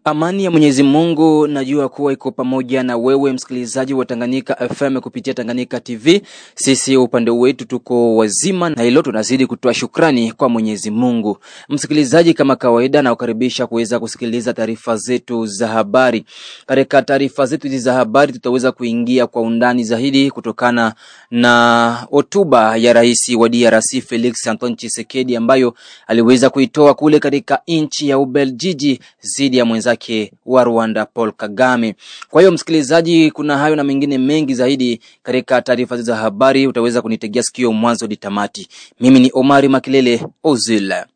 Amani ya Mwenyezi Mungu najua kuwa iko pamoja na wewe msikilizaji wa Tanganyika FM kupitia Tanganyika TV. Sisi upande wetu tuko wazima na hilo tunazidi kutoa shukrani kwa Mwenyezi Mungu. Msikilizaji, kama kawaida na ukaribisha kuweza kusikiliza taarifa zetu za habari. Katika taarifa zetu za habari tutaweza kuingia kwa undani zaidi kutokana na hotuba ya Rais wa DRC Felix Antoine Tshisekedi ambayo aliweza kuitoa kule katika nchi ya Ubelgiji zidi ya mwenzake wa Rwanda Paul Kagame. Kwa hiyo msikilizaji, kuna hayo na mengine mengi zaidi katika taarifa za habari, utaweza kunitegea sikio mwanzo hadi tamati. Mimi ni Omari Makilele Ozila.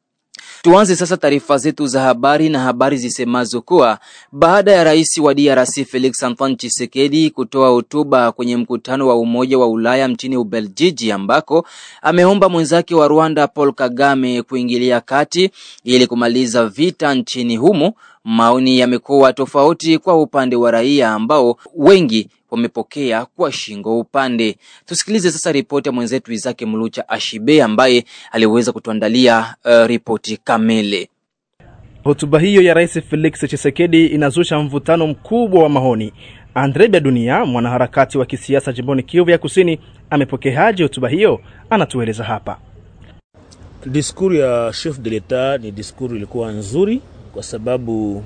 Tuanze sasa taarifa zetu za habari na habari zisemazo kuwa baada ya Rais wa DRC Felix Antoine Tshisekedi kutoa hotuba kwenye mkutano wa Umoja wa Ulaya mjini Ubelgiji ambako ameomba mwenzake wa Rwanda Paul Kagame kuingilia kati ili kumaliza vita nchini humo, maoni yamekuwa tofauti kwa upande wa raia ambao wengi wamepokea kwa shingo upande. Tusikilize sasa ripoti ya mwenzetu Isaac Mulucha Ashibe ambaye aliweza kutuandalia ripoti kamili. Hotuba hiyo ya Rais Felix Tshisekedi inazusha mvutano mkubwa wa maoni. Andre Biadunia, mwanaharakati wa kisiasa jimboni Kivu ya Kusini, amepokeaje hotuba hiyo? Anatueleza hapa. Diskuru ya chef de l'Etat ni diskuru ilikuwa nzuri kwa sababu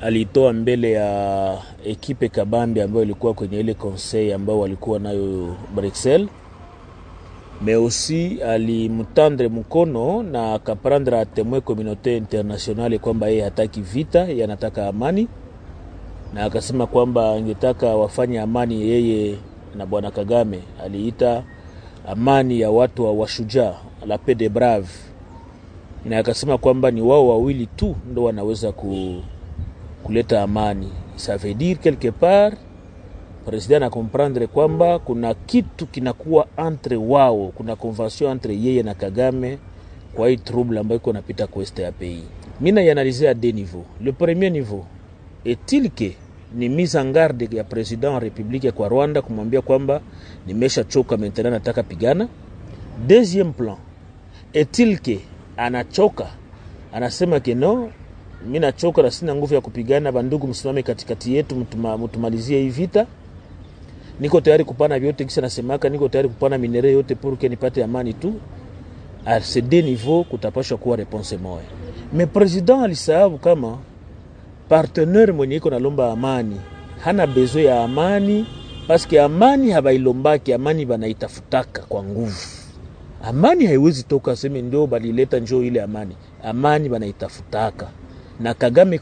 alitoa mbele ya ekipe kabambi ambayo ilikuwa kwenye ile conseil ambao walikuwa nayo Bruxelles. Mais aussi alimtandre mkono na akaprendre témoin communauté internationale kwamba yeye hataki vita, yeye anataka amani, na akasema kwamba angetaka wafanye amani yeye na bwana Kagame. Aliita amani ya watu wa washujaa, la paix des braves, na akasema kwamba ni wao wawili tu ndio wanaweza kuleta amani. Ça veut dire quelque part president a comprendre kwamba kuna kitu kinakuwa entre wao, kuna convention entre yeye na Kagame kwa hii trouble ambayo iko napita kwa este ya pays. Mina yanaliser à deux niveaux. Le premier niveau est-il que ni mise en garde ya president wa Republique kwa Rwanda kumwambia kwamba nimesha choka maintenant nataka pigana. Deuxième plan, est-il que anachoka, anasema ke no, mimi nachoka na sina nguvu ya kupigana, bandugu msimame katikati yetu mtumalizie hii vita. Niko tayari kupana vyote, kisha nasemaka niko tayari kupana minere yote pour que nipate amani tu. À ces deux niveaux kutapashwa kuwa réponse moja. Mais president alisahau kama partenaire mwenye iko nalomba amani hana besoin ya amani, parce que amani habailombaki, amani banaitafutaka kwa nguvu. Amani haiwezi toka sema ndio balileta njoo ile amani. Amani banaitafutaka. Na Kagame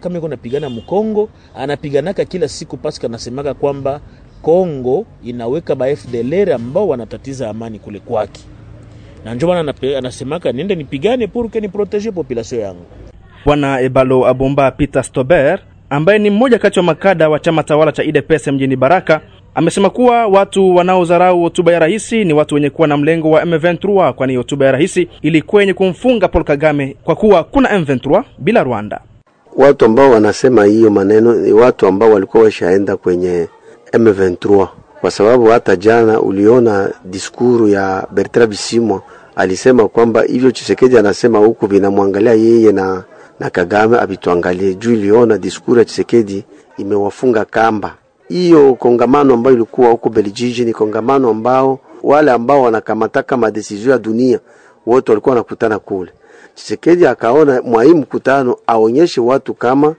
kama iko napigana mkongo, anapiganaka kila siku paska nasemaka kwamba Kongo inaweka ba FDLR ambao wanatatiza amani kule kwake. Na njoo anasemaka niende nipigane pour que ni protéger population yangu. Bwana Ebalo Abomba Peter Stober, ambaye ni mmoja kati wa makada wa chama tawala cha UDPS mjini Baraka, amesema kuwa watu wanaodharau hotuba ya rais ni watu wenye kuwa na mlengo wa M23, kwani hotuba ya rais ilikuwa yenye kumfunga Paul Kagame kwa kuwa kuna M23 bila Rwanda. Watu ambao wanasema hiyo maneno ni watu ambao walikuwa washaenda kwenye M23, kwa sababu hata jana uliona diskuru ya Bertrand Bisimwa alisema kwamba hivyo Tshisekedi anasema huko vinamwangalia yeye na Kagame abituangalie. Juu iliona diskuru ya Tshisekedi imewafunga kamba. Hiyo kongamano ambayo ilikuwa huko Belgiji ni kongamano ambao wale ambao wanakamata kama decision ya dunia wote walikuwa wanakutana kule. Tshisekedi akaona mwa mkutano aonyeshe watu kama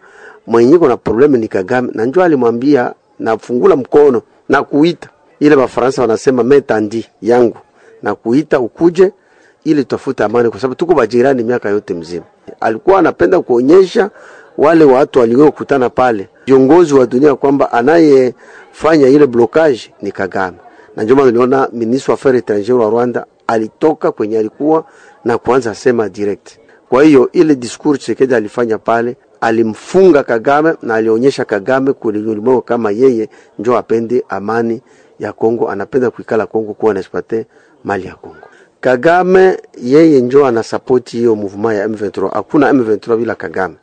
mwenye kuna problem ni Kagame, na njoo alimwambia na fungula mkono na kuita ile Wafaransa wanasema metandi yangu, na kuita ukuje ili tutafuta amani, kwa sababu tuko bajirani miaka yote mzima. Alikuwa anapenda kuonyesha wale watu waliokutana pale viongozi wa dunia kwamba anayefanya ile blocage ni Kagame. Na ndio maana niliona ministre wa affaires étrangères wa Rwanda alitoka kwenye alikuwa na kuanza sema direct. Kwa hiyo ile discours Tshisekedi alifanya pale alimfunga Kagame na alionyesha Kagame kulimwengu kama yeye ndio apende amani ya Kongo, anapenda kuikala Kongo kuwa na exploiter mali ya Kongo. Kagame yeye ndio ana support hiyo movement ya M23. Hakuna M23 bila Kagame.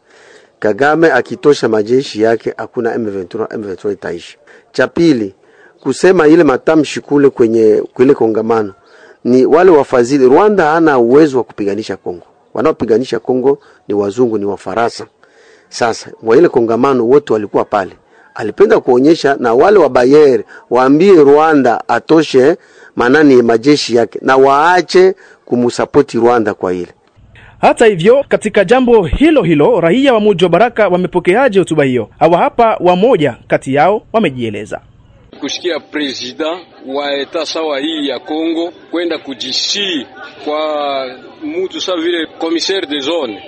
Kagame akitosha majeshi yake hakuna M23 itaishi. Cha pili, kusema ile matamshi kule kwenye kongamano ni wale wafadhili. Rwanda hana uwezo wa kupiganisha Kongo. Wanaopiganisha Kongo ni wazungu, ni Wafaransa. Sasa mwa ile kongamano wote walikuwa pale, alipenda kuonyesha na wale wa Bayer waambie Rwanda atoshe manani majeshi yake na waache kumusapoti Rwanda kwa ile. Hata hivyo, katika jambo hilo hilo, raia wa mji wa Baraka wamepokeaje hotuba hiyo? Hawa hapa wamoja kati yao wamejieleza. Kusikia president wa eta sawa hii ya Kongo kwenda kujisi kwa mtu sawa vile commissaire de zone,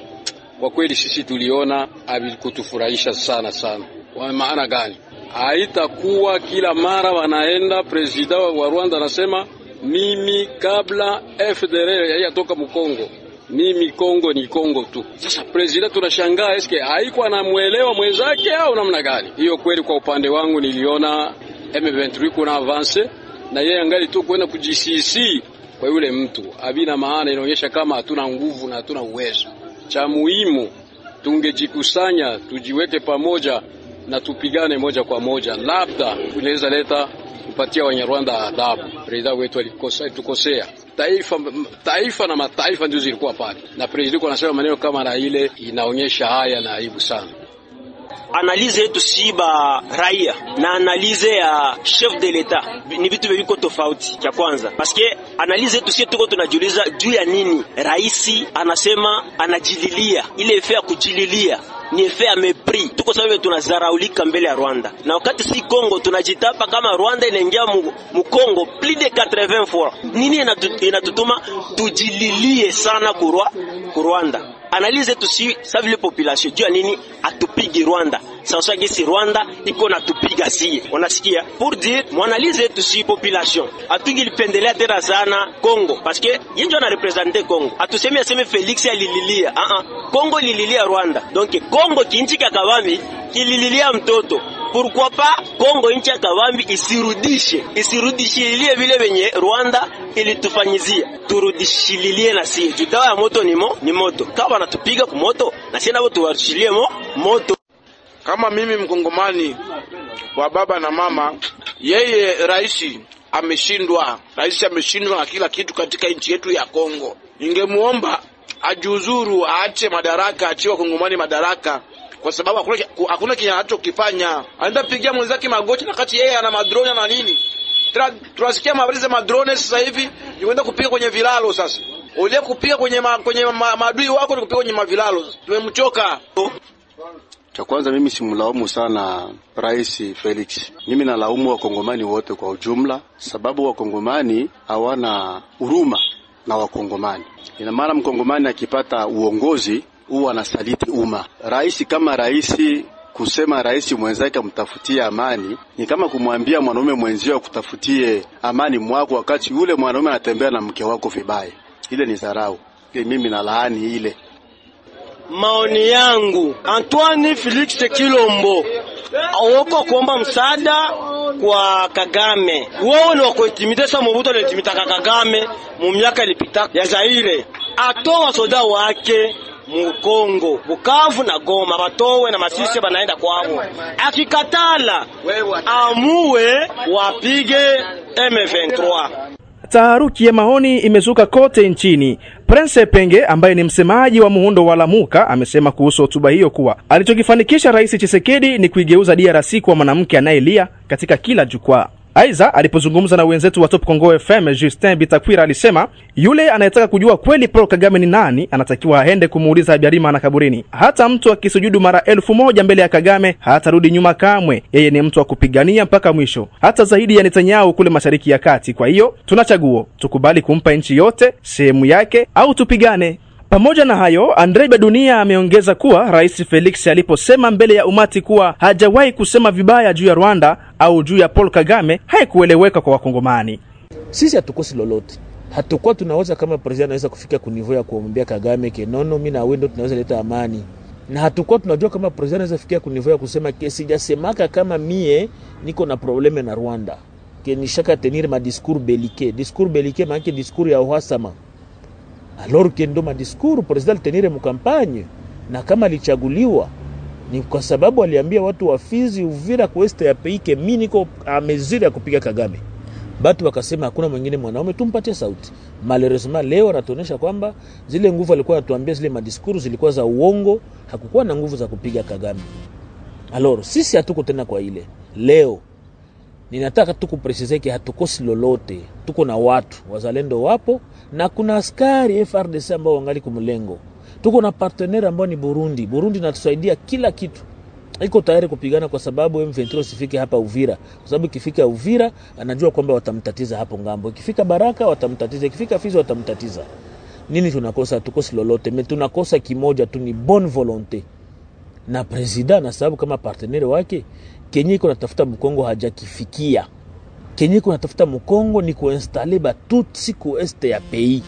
kwa kweli sisi tuliona alikutufurahisha sana sana. Wa maana gani? Haitakuwa kila mara wanaenda president wa Rwanda anasema mimi kabla FDLR yatoka Mkongo, mimi Kongo ni Kongo tu. Sasa president tunashangaa eske haikuwa anamuelewa mwenzake au namna gani? Hiyo kweli kwa upande wangu niliona M23 kuna avance na yeye angali tu kwenda kujisisi kwa yule mtu. Habina maana, inaonyesha kama hatuna nguvu na hatuna uwezo. Cha muhimu tungejikusanya, tujiweke pamoja na tupigane moja kwa moja. Labda tunaweza leta kupatia Wanyarwanda adabu. President wetu tukosea. Taifa na mataifa ndio zilikuwa pale. Na president anasema maneno kama na ile, inaonyesha haya na aibu sana. Analize yetu siba raia na analize ya chef de l'etat ni vitu viko tofauti. Cha kwanza paske analize yetu sisi tuko tunajiuliza juu ya nini raisi anasema anajililia. Ile efe ya kujililia ni efe ya mepris. Tuko sababu tunazaraulika mbele ya Rwanda, na wakati si Kongo tunajitapa kama Rwanda inaingia mu Kongo plus de 80 fois. Nini inatutuma tujililie sana ku Rwanda? Analize tusi savile population jua nini atupigi Rwanda. Sasa gisi Rwanda iko na tupiga sie. Unasikia? Pour dire mwanalize tusi population. Atungi lipendelea tena sana Kongo parce que yeye ana representer Kongo. Atuseme aseme Felix alililia. Kongo lililia Rwanda. Donc Kongo kinchi kakavami kilililia mtoto. Pourquoi pas Kongo inchi kakavami isirudishilie vile venye Rwanda ilitufanyizia. Turudishilie na sie. Jutawa ya moto ni moto. Kama natupiga ku moto na sisi nabo tuwarishilie moto. Kama mimi mkongomani wa baba na mama, yeye rais ameshindwa na kila kitu katika nchi yetu ya Kongo. Ningemuomba ajuzuru, aache madaraka, aache wakongomani madaraka, kwa sababu hakuna kile anachokifanya. Anaenda pigia mwenzake magoti na kati yeye ana madrone na nini. Tunasikia habari za madrone sasa hivi, nikwenda kupiga kwenye vilalo sasa. Ule kupiga kwenye maadui wako ni kupiga kwenye mavilalo. Tumemchoka. Cha kwanza mimi simlaumu sana Rais Felix. Mimi nalaumu wakongomani wote kwa ujumla, sababu wakongomani hawana huruma na wakongomani. Ina maana mkongomani akipata uongozi huwa anasaliti umma. Rais kama rais kusema rais mwenzake amtafutie amani ni kama kumwambia mwanaume mwenzio akutafutie amani mwako wakati yule mwanaume anatembea na mke wako vibaya. Ile ni dharau. Mimi nalaani ile. Maoni yangu, Antoine Felix Kilombo awoko kuomba msaada kwa Kagame. Wao ni wakuitimita sa Mobutu alitimita Kagame mu miaka ilipita ya Zaire. Atoa soda wake mu Kongo, Bukavu na Goma, batowe na Masisi banaenda kwao. Akikatala amue wapige M23. Taharuki ya maoni imezuka kote nchini. Prince Penge ambaye ni msemaji wa muundo wa Lamuka amesema kuhusu hotuba hiyo kuwa alichokifanikisha Rais Tshisekedi ni kuigeuza DRC kwa mwanamke anayelia katika kila jukwaa. Aiza alipozungumza na wenzetu wa Top Congo FM, Justin Bitakwira alisema yule anayetaka kujua kweli Paul Kagame ni nani anatakiwa aende kumuuliza Habyarimana na kaburini. Hata mtu akisujudu mara 1000 mbele ya Kagame hatarudi nyuma kamwe. Yeye ni mtu wa kupigania mpaka mwisho, hata zaidi ya Netanyahu kule Mashariki ya Kati. Kwa hiyo tunachaguo, tukubali kumpa nchi yote sehemu yake au tupigane. Pamoja na hayo, Andre Bedunia ameongeza kuwa Rais Felix aliposema mbele ya umati kuwa hajawahi kusema vibaya juu ya Rwanda au juu ya Paul Kagame haikueleweka kwa wakongomani. Sisi hatukosi lolote. Hatakuwa tunaweza kama president anaweza kufika kunivyo ya kuombea Kagame kenono mimi na wewe ndo tunaweza leta amani. Na hatakuwa tunajua kama president anaweza fikia kunivyo ya kusema kesi jasemaka kama mie niko na probleme na Rwanda. Ke nishaka tenir ma discours belliqueux maana discours ya uhasama. Alors que ndo madiscours president tenire mkampanye, na kama alichaguliwa ni kwa sababu aliambia watu wa Fizi, Uvira, Kweste ya peike mimi niko a mesure ya kupiga Kagame. Batu wakasema hakuna mwingine mwanaume, tumpatie sauti. Malheureusement leo anatuonesha kwamba zile nguvu alikuwa anatuambia, zile madiskuru zilikuwa za uongo, hakukuwa na nguvu za kupiga Kagame. Alors sisi hatuko tena kwa ile. Leo ninataka tu kupresiseke hatukosi lolote. Tuko na watu wazalendo wapo, na kuna askari FRDC ambao wangali kumlengo. Tuko na partenaire ambao ni Burundi. Burundi inatusaidia kila kitu. Iko tayari kupigana kwa sababu M23 usifike hapa Uvira. Kwa sababu ikifika Uvira anajua kwamba watamtatiza hapo ngambo. Ikifika Baraka watamtatiza, ikifika Fizi watamtatiza. Nini tunakosa? Tukosi lolote. Tunakosa kimoja tu, ni bonne volonté. Na president na sababu kama partenaire wake Kenya iko natafuta Mkongo hajakifikia. Kenya iko natafuta Mkongo ni kuinstaller ba tutsi ku este ya pays.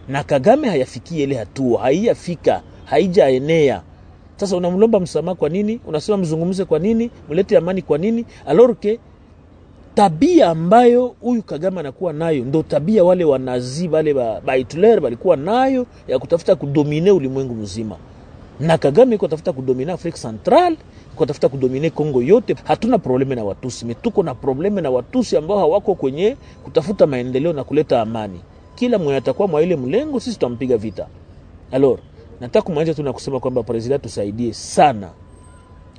Na Kagame hayafikia ile hatua, haijafika, haijaenea. Sasa unamlomba msamaha kwa nini? Unasema mzungumze kwa nini? Mlete amani kwa nini? Alors que tabia ambayo huyu Kagame anakuwa nayo ndo tabia wale wanazi wale ba Hitler walikuwa nayo ya kutafuta kudomine ulimwengu mzima. Na Kagame iko tafuta kudomine Afrika Central, iko tafuta kudomine Kongo yote. Hatuna probleme na Watusi, tuko na probleme na Watusi ambao hawako kwenye kutafuta maendeleo na kuleta amani. Kila mwenye atakuwa mwa ile mlengo sisi tutampiga vita. Alors nataka kumaliza tu na kusema kwamba president tusaidie sana.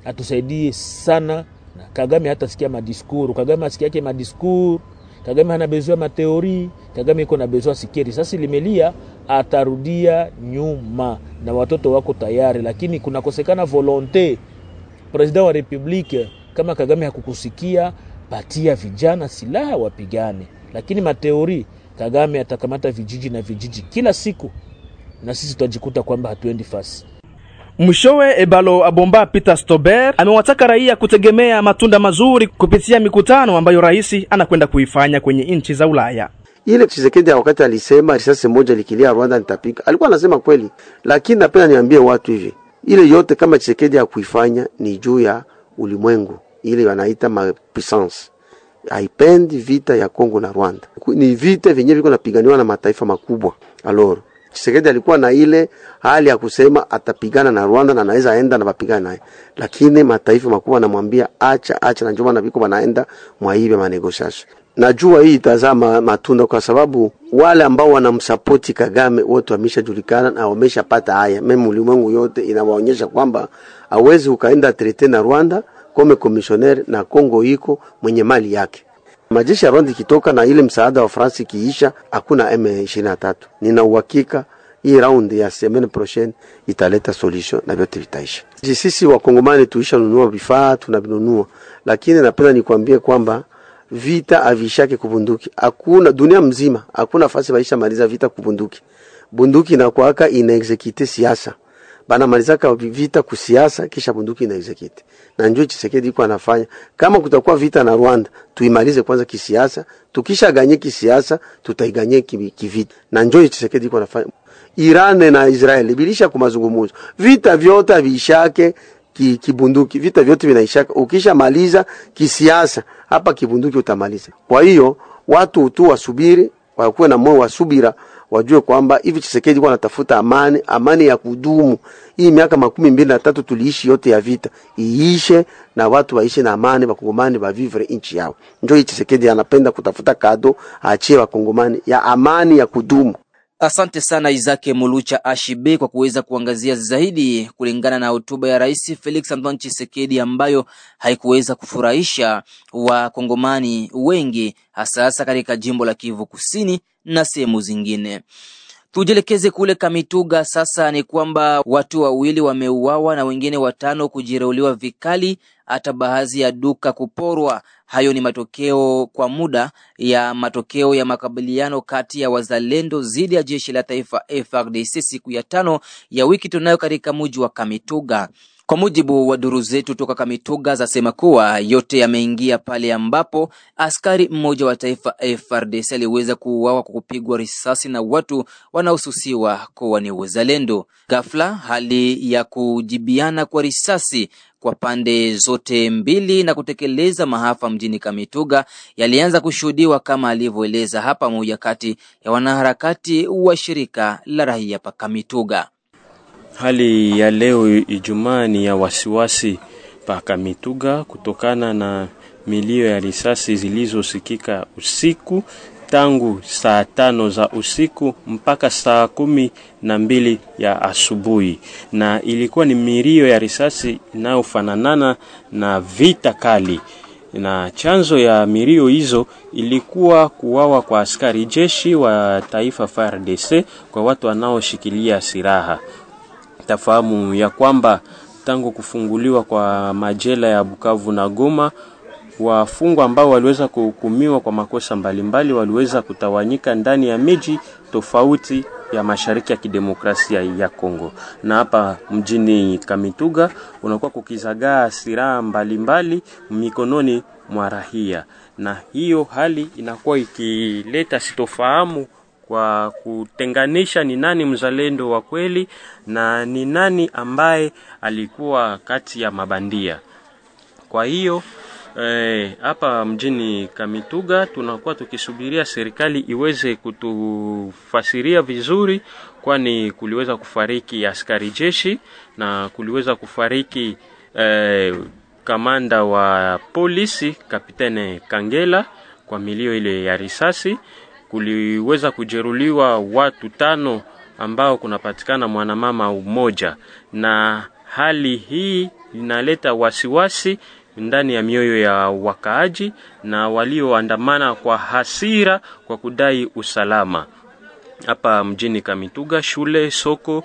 Atusaidie sana. Na Kagame hata sikia madiskuru, Kagame asikia yake madiskuru, Kagame hana besoin ma teori, Kagame iko na besoin sikeri. Sasa limelia atarudia nyuma na watoto wako tayari, lakini kuna kosekana volonté. President wa Republique kama Kagame hakukusikia, patia vijana silaha wapigane. Lakini mateori Kagame atakamata vijiji na vijiji kila siku, na sisi tutajikuta kwamba hatuendi fasi. Mwishowe Ebalo Abomba Peter Stober amewataka raia kutegemea matunda mazuri kupitia mikutano ambayo rais anakwenda kuifanya kwenye nchi za Ulaya. Ile Tshisekedi wakati alisema risasi moja likilia Rwanda nitapika, alikuwa anasema kweli, lakini napenda niambie watu hivi, ile yote kama Tshisekedi ya kuifanya ni juu ya ulimwengu, ile wanaita ma puissance. Haipendi vita ya Kongo na Rwanda. Ni vita vyenyewe viko napiganiwa na mataifa makubwa. Alors Tshisekedi alikuwa na ile hali ya kusema atapigana na Rwanda na anaweza aenda na wapigana naye. Lakini mataifa makubwa anamwambia acha na njoma na viko wanaenda mwaibe manegotiation. Najua hii itazama matunda kwa sababu wale ambao wanamsupport Kagame wote wameshajulikana na wameshapata haya. Mimi ulimwengu yote inawaonyesha kwamba hawezi ukaenda trete na Rwanda kama commissioner na Kongo iko mwenye mali yake. Majeshi ya Rwanda kitoka na ile msaada wa France kiisha, hakuna M23. Nina uhakika hii round ya semaine prochaine italeta solution na vyote vitaisha. Sisi wakongomani tuisha nunua vifaa, tunavinunua. Lakini napenda nikwambie kwamba vita avishake kubunduki. Hakuna dunia mzima, hakuna fasi baisha maliza vita kubunduki. Bunduki inakuwaka ina-execute siasa. Bana malizaka vita kusiasa kisha bunduki ina-execute. Na njoo Tshisekedi iko anafanya. Kama kutakuwa vita na Rwanda, tuimalize kwanza kisiasa. Tukisha ganye kisiasa, tutaiganye kivita. Na njoo Tshisekedi iko anafanya. Iran na Israel bilisha kumazungumzo. Vita vyote vishake kibunduki, vita vyote vinaishaka. Ukisha maliza kisiasa, hapa kibunduki utamaliza. Kwa hiyo watu tu wasubiri, wakuwe na moyo wa subira, wajue kwamba hivi Tshisekedi kwa anatafuta amani ya kudumu. Hii miaka 23 tuliishi yote ya vita, iishe na watu waishi na amani, wakongomani wavivre nchi yao. Njoo Tshisekedi anapenda kutafuta kado aachie wakongomani ya amani ya kudumu. Asante sana Izake Mulucha Ashibe kwa kuweza kuangazia zaidi kulingana na hotuba ya Rais Felix Antoine Tshisekedi ambayo haikuweza kufurahisha wakongomani wengi hasa katika jimbo la Kivu Kusini na sehemu zingine. Tujelekeze kule Kamituga sasa. Ni kwamba watu wawili wameuawa na wengine 5 kujeruhiwa vikali, hata baadhi ya duka kuporwa. Hayo ni matokeo ya makabiliano kati ya wazalendo zidi ya jeshi la taifa FARDC siku ya 5 ya wiki tunayo katika mji wa Kamituga. Kwa mujibu wa duru zetu toka Kamituga zasema kuwa yote yameingia pale ambapo askari mmoja wa taifa FARDC aliweza kuuawa kwa kupigwa risasi na watu wanaohusiwa kuwa ni wazalendo. Ghafla hali ya kujibiana kwa risasi kwa pande zote mbili na kutekeleza maafa mjini Kamituga yalianza kushuhudiwa, kama alivyoeleza hapa mmoja kati ya wanaharakati wa shirika la raia pa Kamituga. Hali ya leo Ijumaa ni ya wasiwasi pa Kamituga kutokana na milio ya risasi zilizosikika usiku tangu saa 5 za usiku mpaka saa 12 ya asubuhi, na ilikuwa ni milio ya risasi inayofanana na vita kali, na chanzo ya milio hizo ilikuwa kuwawa kwa askari jeshi wa taifa FARDC kwa watu wanaoshikilia silaha. Tafahamu ya kwamba tangu kufunguliwa kwa majela ya Bukavu na Goma, wafungwa ambao waliweza kuhukumiwa kwa makosa mbalimbali waliweza kutawanyika ndani ya miji tofauti ya mashariki ya kidemokrasia ya Kongo. Na hapa mjini Kamituga unakuwa kukizagaa silaha mbalimbali mikononi mwa raia, na hiyo hali inakuwa ikileta sitofahamu kwa kutenganisha ni nani mzalendo wa kweli na ni nani ambaye alikuwa kati ya mabandia. Kwa hiyo hapa mjini Kamituga tunakuwa tukisubiria serikali iweze kutufasiria vizuri, kwani kuliweza kufariki askari jeshi na kuliweza kufariki kamanda wa polisi Kapitene Kangela kwa milio ile ya risasi. Kuliweza kujeruliwa watu 5 ambao kunapatikana mwanamama mmoja, na hali hii inaleta wasiwasi ndani ya mioyo ya wakaaji na walioandamana kwa hasira kwa kudai usalama. Hapa mjini Kamituga shule, soko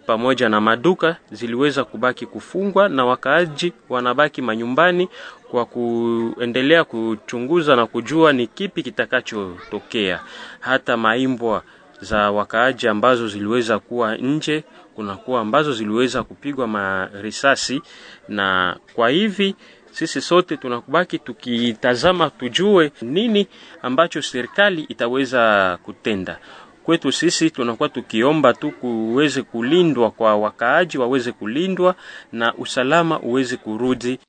pamoja na maduka ziliweza kubaki kufungwa na wakaaji wanabaki manyumbani kwa kuendelea kuchunguza na kujua ni kipi kitakachotokea. Hata maimbwa za wakaaji ambazo ziliweza kuwa nje, kunakuwa ambazo ziliweza kupigwa marisasi, na kwa hivi sisi sote tunakubaki tukitazama tujue nini ambacho serikali itaweza kutenda. Kwetu sisi tunakuwa tukiomba tu kuweze kulindwa kwa wakaaji, waweze kulindwa na usalama uweze kurudi.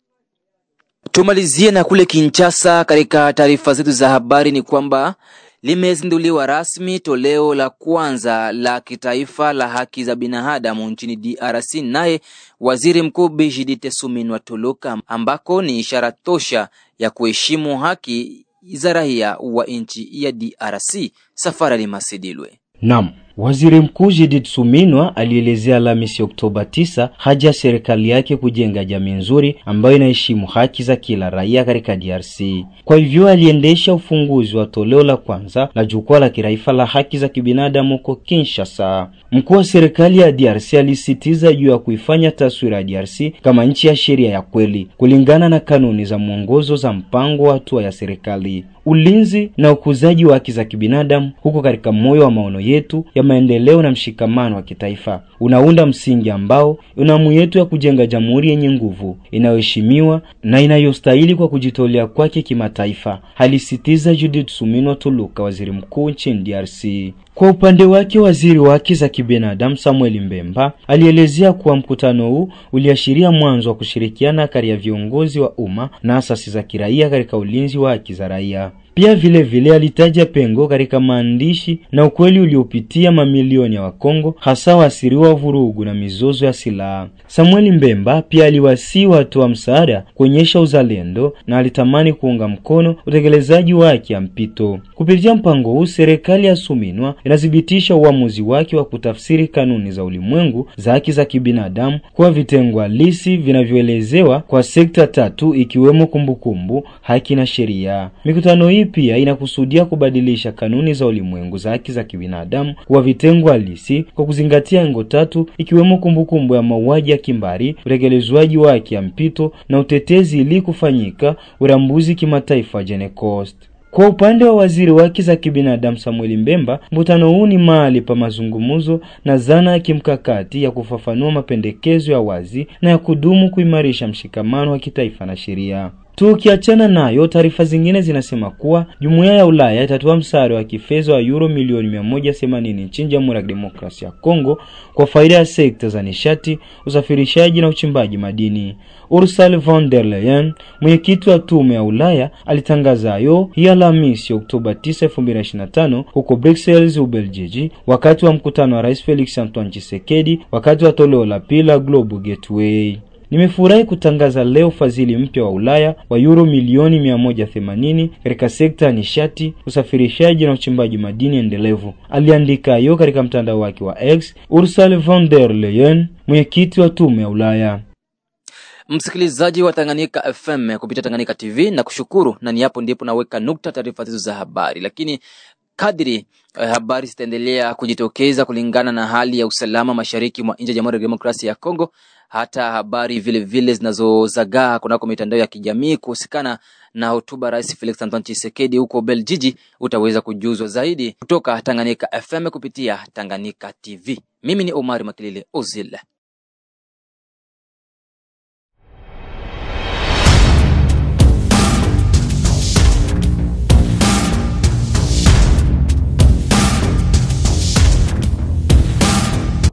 Tumalizie na kule Kinshasa. Katika taarifa zetu za habari ni kwamba limezinduliwa rasmi toleo la kwanza la kitaifa la haki za binadamu nchini DRC, naye Waziri Mkuu Brigitte Suminwa Tuluka, ambako ni ishara tosha ya kuheshimu haki za raia wa nchi ya DRC. Safari Masidilwe. Naam, Waziri Mkuu Judith Suminwa alielezea Alhamisi Oktoba 9 haja serikali yake kujenga jamii nzuri ambayo inaheshimu haki za kila raia katika DRC. Kwa hivyo aliendesha ufunguzi wa toleo la kwanza la jukwaa la kitaifa la haki za kibinadamu huko Kinshasa. Mkuu wa serikali ya DRC alisitiza juu ya kuifanya taswira ya DRC kama nchi ya sheria ya kweli kulingana na kanuni za mwongozo za mpango wa hatua ya serikali. Ulinzi na ukuzaji wa haki za kibinadamu huko katika moyo wa maono yetu ya maendeleo na mshikamano wa kitaifa. Unaunda msingi ambao unamu yetu ya kujenga jamhuri yenye nguvu, inayoheshimiwa na inayostahili kwa kujitolea kwake kimataifa, alisitiza Judith Suminwa Tuluka, waziri mkuu nchini DRC. Kwa upande wake, waziri wa haki za kibinadamu Samuel Mbemba alielezea kuwa mkutano huu uliashiria mwanzo wa kushirikiana kati ya viongozi wa umma na asasi za kiraia katika ulinzi wa haki za raia. Pia vile alitaja pengo katika maandishi na ukweli uliopitia mamilioni ya Wakongo, hasa wasiriwa vurugu na mizozo ya silaha. Samuel Mbemba pia aliwasihi watu wa msaada kuonyesha uzalendo na alitamani kuunga mkono utekelezaji wa haki ya mpito. Kupitia mpango huu, serikali ya Suminwa inadhibitisha uamuzi wake wa kutafsiri kanuni za ulimwengu za haki za kibinadamu kwa vitengo halisi vinavyoelezewa kwa sekta 3 ikiwemo kumbukumbu, haki na sheria. Mikutano hii pia inakusudia kubadilisha kanuni za ulimwengu za haki za kibinadamu kwa vitengo halisi kwa kuzingatia lengo 3 ikiwemo kumbukumbu ya mauaji ya kimbari, utekelezwaji wa haki ya mpito na utetezi ili kufanyika urambuzi kimataifa Genecost. Kwa upande wa waziri wa haki za kibinadamu Samuel Mbemba, mkutano huu ni mahali pa mazungumzo na zana ya kimkakati ya kufafanua mapendekezo ya wazi na ya kudumu kuimarisha mshikamano wa kitaifa na sheria. Tukiachana nayo, taarifa zingine zinasema kuwa Jumuiya ya Ulaya itatoa msaada wa kifedha wa euro milioni 180 nchini Jamhuri ya Demokrasia ya Kongo kwa faida ya sekta za nishati, usafirishaji na uchimbaji madini. Ursula von der Leyen, mwenyekiti wa Tume ya Ulaya, alitangaza hayo hii Alhamisi Oktoba 9, 2025 huko Brussels, Ubelgiji, wakati wa mkutano wa Rais Felix Antoine Tshisekedi wakati wa toleo la pili la Global Gateway. Nimefurahi kutangaza leo fadhili mpya wa Ulaya wa euro milioni 180 katika sekta ya nishati, usafirishaji na uchimbaji madini endelevu. Aliandika hayo katika mtandao wake wa X Ursula von der Leyen, mwenyekiti wa tume ya Ulaya. Msikilizaji wa Tanganyika FM kupitia Tanganyika TV, na kushukuru, na ni hapo ndipo naweka nukta taarifa hizo za habari. Lakini kadri habari zitaendelea kujitokeza kulingana na hali ya usalama mashariki mwa nchi ya Jamhuri ya Demokrasia ya Kongo, hata habari vile vile zinazozagaa kunako mitandao ya kijamii kuhusikana na hotuba Rais Felix Antoine Tshisekedi huko Beljiji, utaweza kujuzwa zaidi kutoka Tanganyika FM kupitia Tanganyika TV. Mimi ni Omar Makilile Ozil.